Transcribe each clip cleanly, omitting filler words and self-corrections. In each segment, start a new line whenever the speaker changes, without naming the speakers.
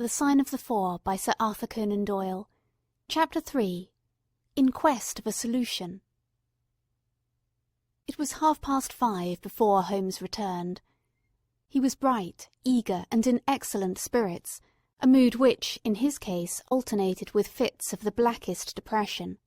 The Sign of the Four by Sir Arthur Conan Doyle. Chapter 3. In Quest of a Solution. It was 5:30 before Holmes returned. He was bright, eager, and in excellent spirits, a mood which, in his case, alternated with fits of the blackest depression.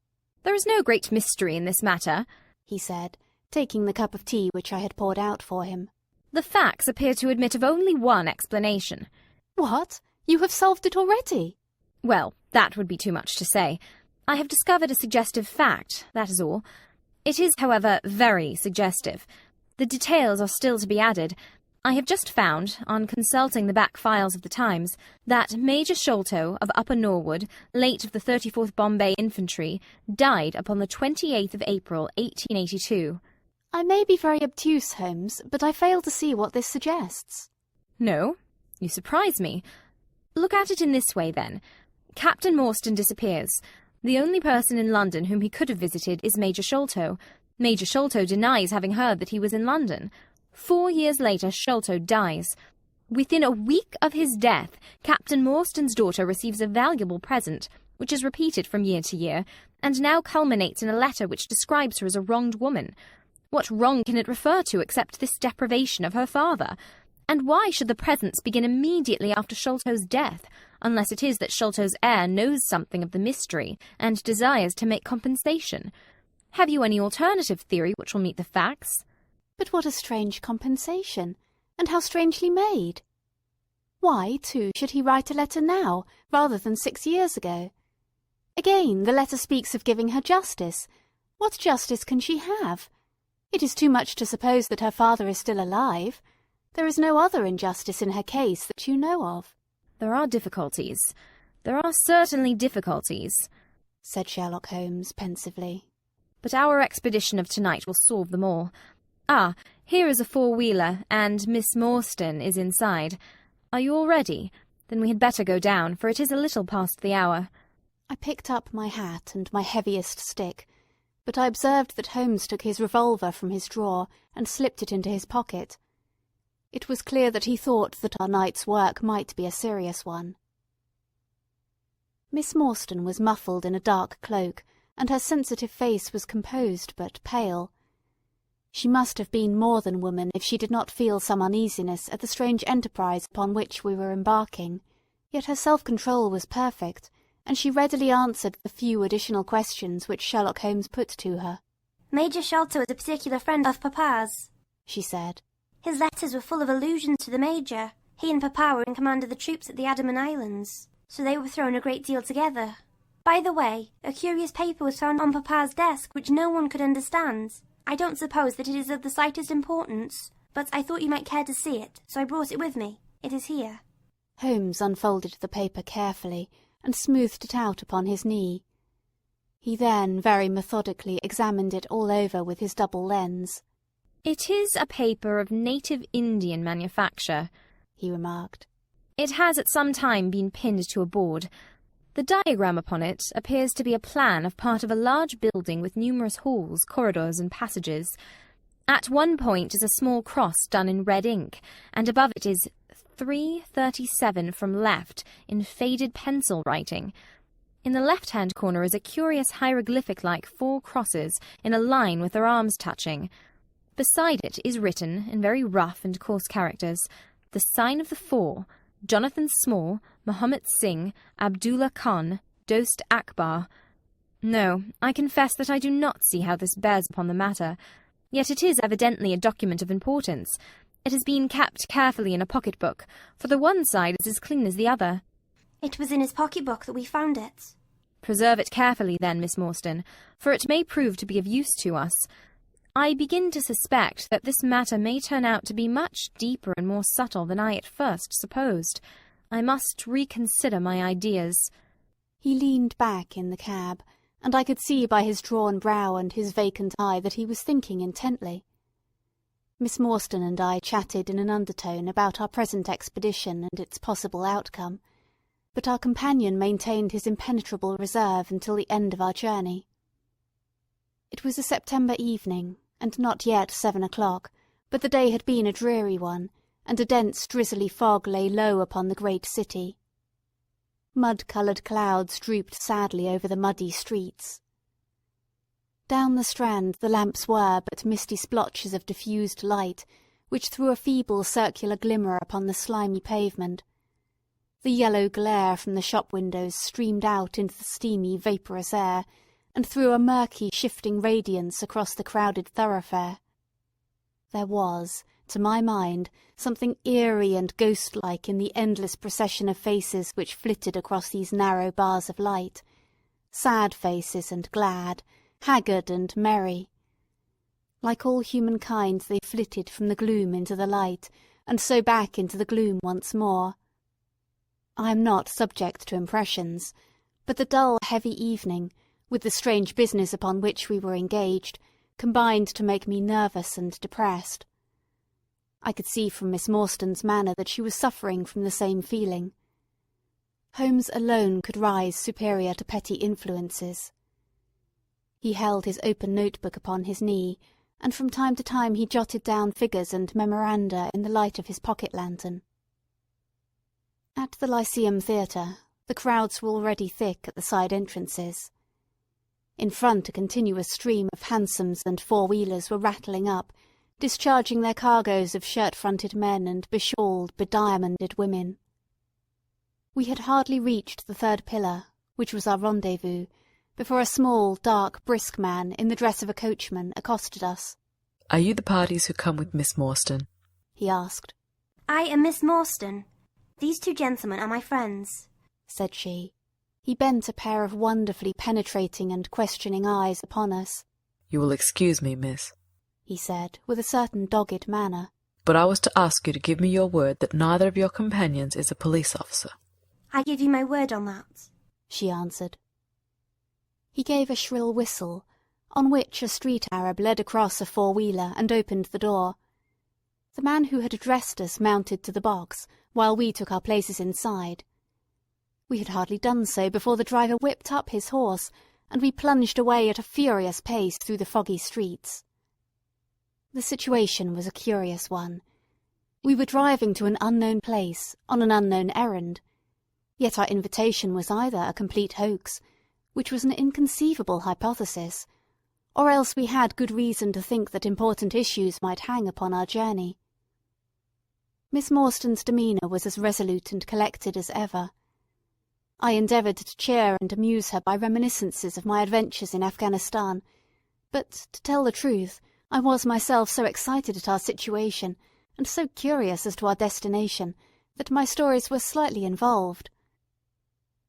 "There is no great mystery in this matter,"
he said, taking the cup of tea which I had poured out for him.
"The facts appear to admit of only one explanation."
"What? You have solved it already?"
"Well, that would be too much to say. I have discovered a suggestive fact, that is all. It is, however, very suggestive. The details are still to be added. I have just found, on consulting the back files of the Times, that Major Sholto of Upper Norwood, late of the 34th Bombay Infantry, died upon the 28th of April, 1882.
I may be very obtuse, Holmes, but I fail to see what this suggests.
No? You surprise me. Look at it in this way, then. Captain Morstan disappears. The only person in London whom he could have visited is Major Sholto. Major Sholto denies having heard that he was in London. 4 years later, Sholto dies. Within a week of his death, Captain Morstan's daughter receives a valuable present, which is repeated from year to year, and now culminates in a letter which describes her as a wronged woman. What wrong can it refer to except this deprivation of her father? And why should the presents begin immediately after Sholto's death, unless it is that Sholto's heir knows something of the mystery and desires to make compensation? Have you any alternative theory which will meet the facts?
But what a strange compensation, and how strangely made! Why, too, should he write a letter now, rather than 6 years ago? Again, the letter speaks of giving her justice. What justice can she have? It is too much to suppose that her father is still alive. There is no other injustice in her case that you know of.
There are difficulties. There are certainly difficulties,
said Sherlock Holmes pensively.
But our expedition of tonight will solve them all. Ah, here is a four-wheeler, and Miss Morstan is inside. Are you all ready? Then we had better go down, for it is a little past the hour.
I picked up my hat and my heaviest stick, but I observed that Holmes took his revolver from his drawer and slipped it into his pocket. It was clear that he thought that our night's work might be a serious one. Miss Morstan was muffled in a dark cloak, and her sensitive face was composed but pale. She must have been more than woman if she did not feel some uneasiness at the strange enterprise upon which we were embarking, yet her self-control was perfect, and she readily answered the few additional questions which Sherlock Holmes put to her.
"Major Sholto is a particular friend of Papa's," she said. "His letters were full of allusions to the Major. He and Papa were in command of the troops at the Andaman Islands, so they were thrown a great deal together. By the way, a curious paper was found on Papa's desk which no one could understand. I don't suppose that it is of the slightest importance, but I thought you might care to see it, so I brought it with me. It is here."
Holmes unfolded the paper carefully and smoothed it out upon his knee. He then very methodically examined it all over with his double lens.
"It is a paper of native Indian manufacture," he remarked. "It has at some time been pinned to a board. The diagram upon it appears to be a plan of part of a large building with numerous halls, corridors, and passages. At one point is a small cross done in red ink, and above it is 337 from left in faded pencil writing. In the left-hand corner is a curious hieroglyphic-like 4 crosses in a line with their arms touching. Beside it is written, in very rough and coarse characters, the Sign of the Four, Jonathan Small, Mohammed Singh, Abdullah Khan, Dost Akbar. No, I confess that I do not see how this bears upon the matter. Yet it is evidently a document of importance. It has been kept carefully in a pocket-book, for the one side is as clean as the other."
"It was in his pocket-book that we found it."
"Preserve it carefully, then, Miss Morstan, for it may prove to be of use to us. I begin to suspect that this matter may turn out to be much deeper and more subtle than I at first supposed. I must reconsider my ideas."
He leaned back in the cab, and I could see by his drawn brow and his vacant eye that he was thinking intently. Miss Morstan and I chatted in an undertone about our present expedition and its possible outcome, but our companion maintained his impenetrable reserve until the end of our journey. It was a September evening, and not yet 7 o'clock, but the day had been a dreary one, and a dense drizzly fog lay low upon the great city. Mud-coloured clouds drooped sadly over the muddy streets. Down the Strand the lamps were but misty splotches of diffused light, which threw a feeble circular glimmer upon the slimy pavement. The yellow glare from the shop windows streamed out into the steamy, vaporous air, and threw a murky, shifting radiance across the crowded thoroughfare. There was, to my mind, something eerie and ghost-like in the endless procession of faces which flitted across these narrow bars of light, sad faces and glad, haggard and merry. Like all humankind, they flitted from the gloom into the light, and so back into the gloom once more. I am not subject to impressions, but the dull, heavy evening, with the strange business upon which we were engaged, combined to make me nervous and depressed. I could see from Miss Morstan's manner that she was suffering from the same feeling. Holmes alone could rise superior to petty influences. He held his open notebook upon his knee, and from time to time he jotted down figures and memoranda in the light of his pocket-lantern. At the Lyceum Theatre, the crowds were already thick at the side entrances. In front a continuous stream of hansoms and four-wheelers were rattling up, discharging their cargoes of shirt-fronted men and beshawled, bediamonded women. We had hardly reached the third pillar, which was our rendezvous, before a small, dark, brisk man in the dress of a coachman accosted us.
"Are you the parties who come with Miss Morstan?"
he asked.
"I am Miss Morstan. These two gentlemen are my friends,"
said she. He bent a pair of wonderfully penetrating and questioning eyes upon us.
"You will excuse me, miss,"
he said, with a certain dogged manner,
"but I was to ask you to give me your word that neither of your companions is a police officer."
"I give you my word on that,"
she answered. He gave a shrill whistle, on which a street Arab led across a four-wheeler and opened the door. The man who had addressed us mounted to the box, while we took our places inside. We had hardly done so before the driver whipped up his horse, and we plunged away at a furious pace through the foggy streets. The situation was a curious one. We were driving to an unknown place, on an unknown errand, yet our invitation was either a complete hoax, which was an inconceivable hypothesis, or else we had good reason to think that important issues might hang upon our journey. Miss Morstan's demeanour was as resolute and collected as ever. I endeavoured to cheer and amuse her by reminiscences of my adventures in Afghanistan, but, to tell the truth, I was myself so excited at our situation, and so curious as to our destination, that my stories were slightly involved.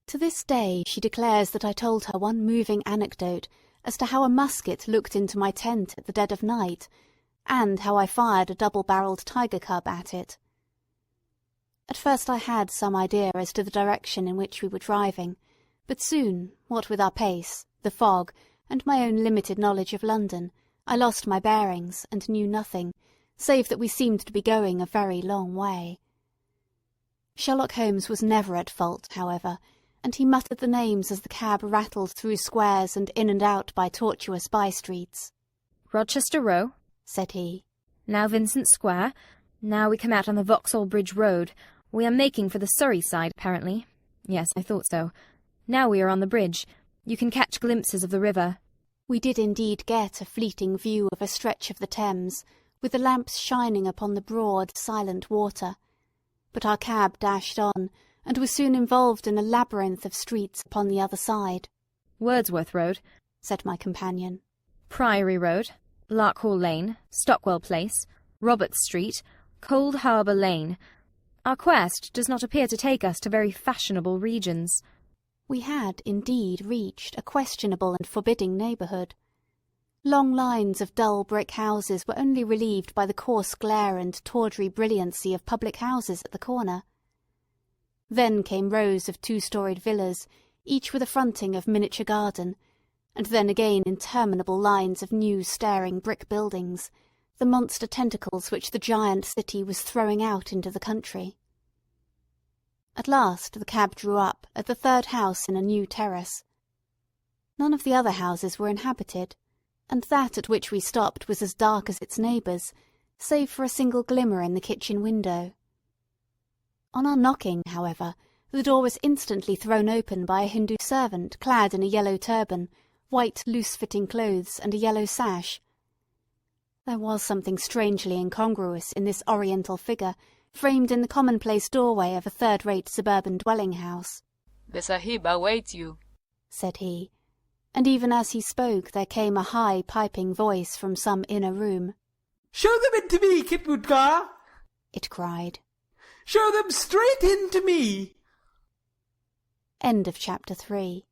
To this day she declares that I told her one moving anecdote as to how a musket looked into my tent at the dead of night, and how I fired a double-barrelled tiger cub at it. At first I had some idea as to the direction in which we were driving, but soon, what with our pace, the fog, and my own limited knowledge of London, I lost my bearings and knew nothing, save that we seemed to be going a very long way. Sherlock Holmes was never at fault, however, and he muttered the names as the cab rattled through squares and in and out by tortuous by-streets.
"Rochester Row,"
said he.
"Now Vincent Square. Now we come out on the Vauxhall Bridge Road. We are making for the Surrey side, apparently. Yes, I thought so. Now we are on the bridge. You can catch glimpses of the river."
We did indeed get a fleeting view of a stretch of the Thames, with the lamps shining upon the broad, silent water. But our cab dashed on, and was soon involved in a labyrinth of streets upon the other side.
"Wordsworth Road,"
said my companion.
"Priory Road, Larkhall Lane, Stockwell Place, Roberts Street, Cold Harbour Lane. Our quest does not appear to take us to very fashionable regions."
We had, indeed, reached a questionable and forbidding neighbourhood. Long lines of dull brick houses were only relieved by the coarse glare and tawdry brilliancy of public houses at the corner. Then came rows of two-storied villas, each with a fronting of miniature garden, and then again interminable lines of new staring brick buildings, the monster tentacles which the giant city was throwing out into the country. At last the cab drew up at the third house in a new terrace. None of the other houses were inhabited, and that at which we stopped was as dark as its neighbours, save for a single glimmer in the kitchen window. On our knocking, however, The door was instantly thrown open by a Hindu servant clad in a yellow turban, white loose-fitting clothes and a yellow sash. There was something strangely incongruous in this oriental figure, framed in the commonplace doorway of a third-rate suburban dwelling-house.
"The Sahib awaits you,"
said he, and even as he spoke there came a high piping voice from some inner room.
"Show them in to me, Kitmutgar,"
it cried.
"Show them straight in to me."
End of chapter 3.